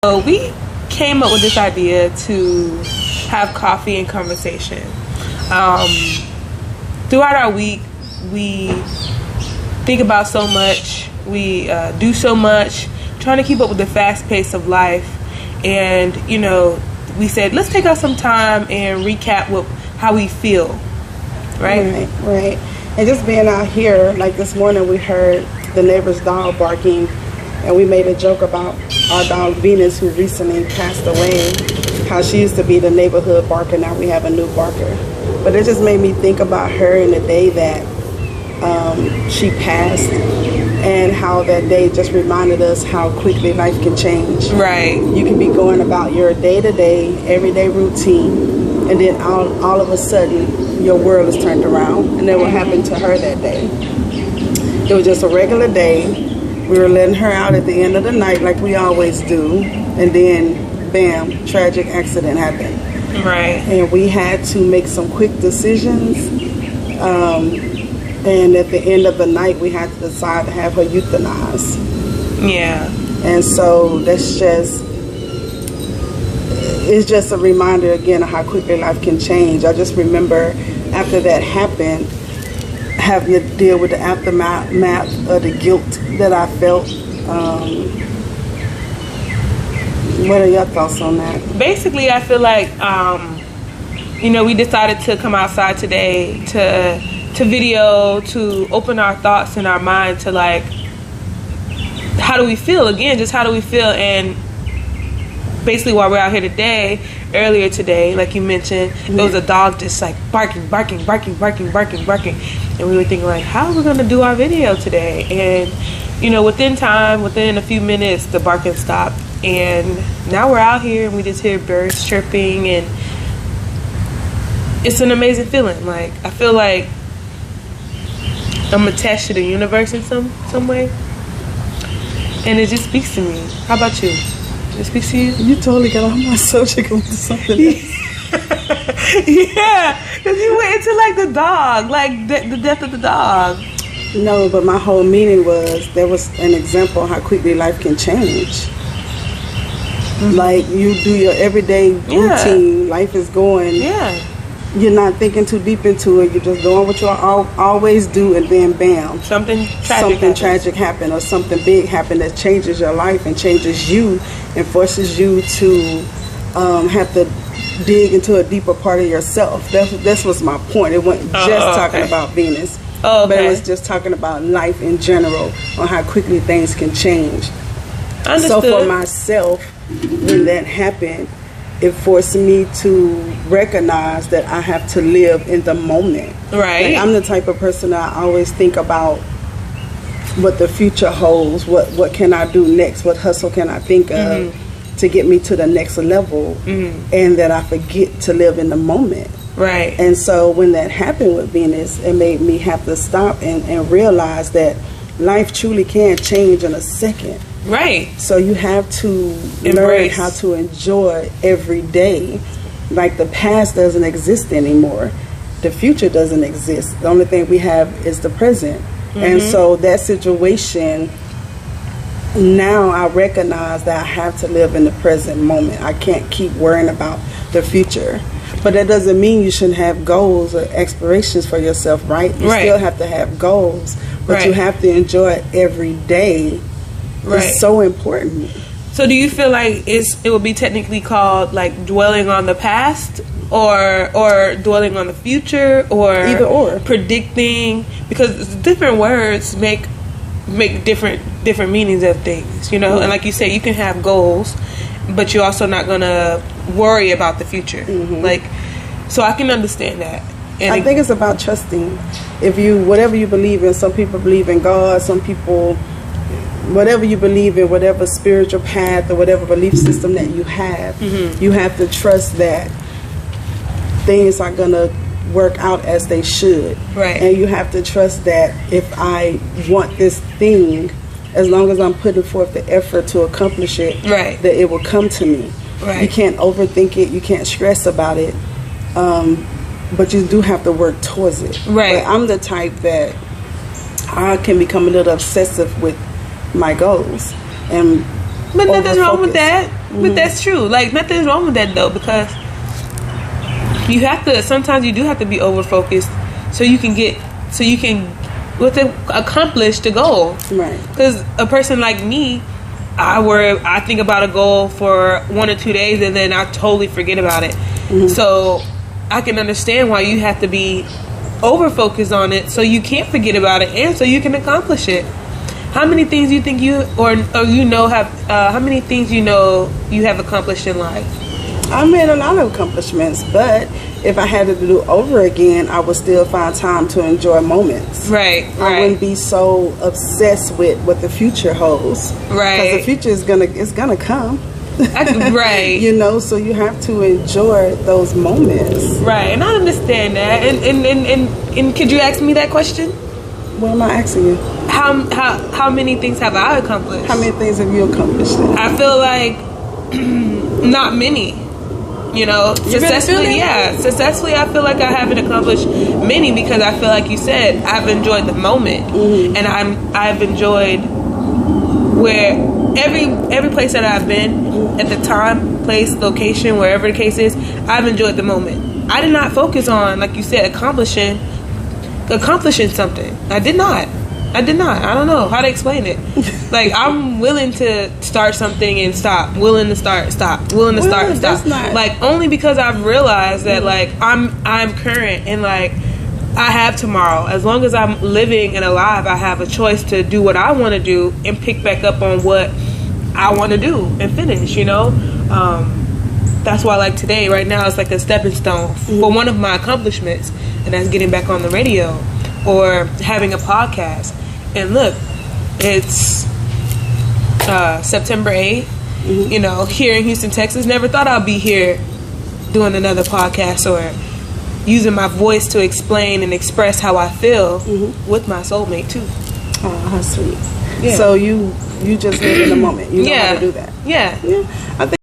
So we came up with this idea to have coffee and conversation. Throughout our week, we think about so much, we do so much, trying to keep up with the fast pace of life. And, you know, we said, let's take out some time and recap how we feel, right? Right. And just being out here, like this morning we heard the neighbor's dog barking, and we made a joke about our dog Venus, who recently passed away, how she used to be the neighborhood barker. Now we have a new barker. But it just made me think about her in the day that she passed, and how that day just reminded us how quickly life can change. Right. You can be going about your day-to-day, everyday routine, and then all of a sudden your world is turned around. And then what happened to her that day? It was just a regular day. We were letting her out at the end of the night like we always do, and then bam, tragic accident happened. Right. And we had to make some quick decisions, and at the end of the night we had to decide to have her euthanized. Yeah. And so it's just a reminder again of how quickly life can change. I just remember after that happened, having to deal with the aftermath of the guilt that I felt. What are your thoughts on that? Basically, I feel like, we decided to come outside today to video, to open our thoughts and our mind to, like, how do we feel? Again, just how do we feel? And basically while we're out here today, earlier today, like you mentioned, there was a dog just like barking. And we were thinking like, how are we going to do our video today? And, within a few minutes, the barking stopped. And now we're out here and we just hear birds chirping, and it's an amazing feeling. Like, I feel like I'm attached to the universe in some way. And it just speaks to me. How about you? It speaks to you? You totally got on my subject onto something else. Yeah, because you went into like the dog, like the death of the dog. No, but my whole meaning was there was an example of how quickly life can change. Mm-hmm. Like you do your everyday routine, life is going. Yeah. You're not thinking too deep into it. You're just doing what you always do, and then bam, something tragic happened, or something big happened that changes your life and changes you and forces you to have to dig into a deeper part of yourself. That was my point. It wasn't just talking about Venus, but it was just talking about life in general, on how quickly things can change. Understood. So for myself, when that happened, it forced me to recognize that I have to live in the moment. Right. Like, I'm the type of person that I always think about what the future holds, what can I do next, what hustle can I think of to get me to the next level, and that I forget to live in the moment. Right. And so when that happened with Venus, it made me have to stop and realize that life truly can change in a second. Right. So you have to learn how to enjoy every day. Like, the past doesn't exist anymore. The future doesn't exist. The only thing we have is the present. And so that situation, now I recognize that I have to live in the present moment. I can't keep worrying about the future. But that doesn't mean you shouldn't have goals or aspirations for yourself, right? You still have to have goals, but you have to enjoy every day. Right. It's so important. So do you feel like it would be technically called like dwelling on the past, or dwelling on the future, or either or, predicting? Because different words make different meanings of things, and like you say, you can have goals, but you're also not gonna worry about the future. Like, so I can understand that. And I think it's about trusting. Whatever you believe in, some people believe in God, some people, whatever you believe in, whatever spiritual path or whatever belief system that you have, you have to trust that things are going to work out as they should. Right. And you have to trust that if I want this thing, as long as I'm putting forth the effort to accomplish it, that it will come to me. Right. You can't overthink it. You can't stress about it. But you do have to work towards it. Right. But I'm the type that I can become a little obsessive with my goals, and but nothing's wrong with that. But that's true. Like, nothing's wrong with that, though, because you have to, sometimes you do have to be over focused so you can accomplish the goal. Right. Because a person like me, I think about a goal for 1 or 2 days and then I totally forget about it. So I can understand why you have to be over focused on it so you can't forget about it and so you can accomplish it. How many things you think how many things you have accomplished in life? I made a lot of accomplishments, but if I had to do over again, I would still find time to enjoy moments. Right. I wouldn't be so obsessed with what the future holds. Right. Because the future is gonna come. Right. You know, so you have to enjoy those moments. Right, and I understand that. And could you ask me that question? What am I asking you? How many things have I accomplished? How many things have you accomplished then? I feel like not many. You know, successfully, successfully, I feel like I haven't accomplished many because I feel like you said I've enjoyed the moment, and I've enjoyed where every place that I've been at the time, place, location, wherever the case is, I've enjoyed the moment. I did not focus on, like you said, accomplishing something. I did not. I don't know how to explain it. Like, I'm willing to start something and stop. Willing to start, stop. Willing to start and stop. Like, only because I've realized that, like, I'm current and, like, I have tomorrow. As long as I'm living and alive, I have a choice to do what I want to do and pick back up on what I want to do and finish, you know? That's why, like, today, right now, it's like a stepping stone for one of my accomplishments, and that's getting back on the radio or having a podcast. And look, it's September 8th, you know, here in Houston, Texas. Never thought I'd be here doing another podcast or using my voice to explain and express how I feel with my soulmate, too. Oh, how sweet. Yeah. So you just live in the moment. You know how to do that. Yeah. I think